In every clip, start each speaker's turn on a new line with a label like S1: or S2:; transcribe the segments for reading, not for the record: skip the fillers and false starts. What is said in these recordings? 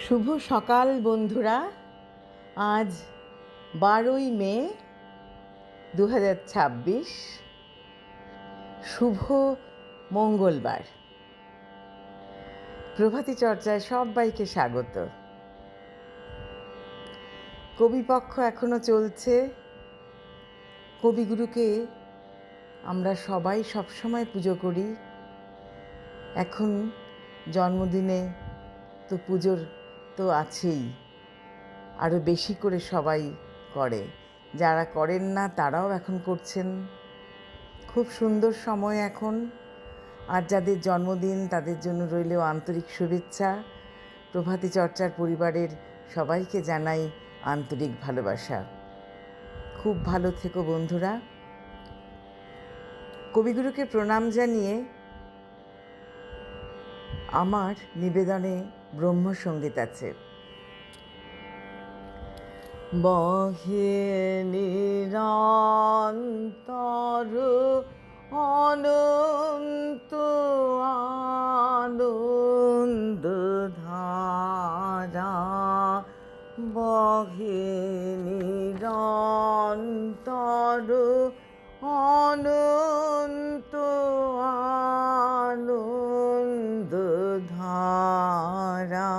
S1: শুভ সকাল বন্ধুরা। আজ 12ই মে 2026, শুভ মঙ্গলবার। প্রভাতী চর্চায় সবাইকে স্বাগত। কবিপক্ষ এখনো চলছে। কবিগুরুকে আমরা সবাই সবসময় পুজো করি। এখন জন্মদিনে তো পুজোর তো আছেই, আরও বেশি করে সবাই করে। যারা করেন না তারাও এখন করছেন। খুব সুন্দর সময় এখন। আর যাদের জন্মদিন তাদের জন্য রইল আন্তরিক শুভেচ্ছা। প্রভাতী চর্চার পরিবারের সবাইকে জানাই আন্তরিক ভালোবাসা। খুব ভালো থেকো বন্ধুরা। কবিগুরুকে প্রণাম জানিয়ে আমার নিবেদনে ব্রহ্মসঙ্গীত আছে। বহে নিরন্তর অনন্ত আনন্দ ধারা, বহে নিরন্তর অনন্ত আনন্দ ধারা,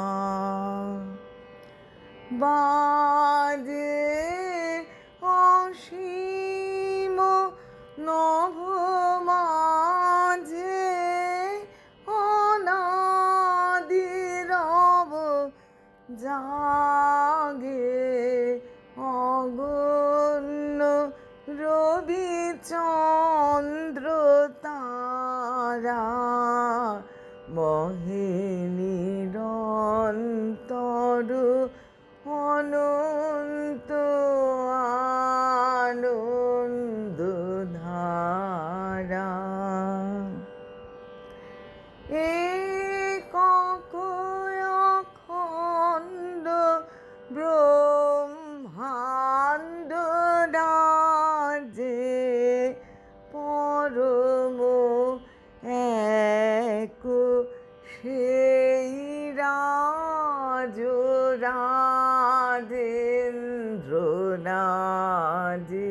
S1: বাজে অসীম নভ মাঝে অনাদিরব জাগে অগণ্য রবি চন্দ্র তারা, বহে নিরন্তর অনন্ত আনন্দ ধারা, একক অখণ্ড ব্রহ্মাণ্ড রাজে পরম এক সেই রাজ রাজেন্দ্র রাজে,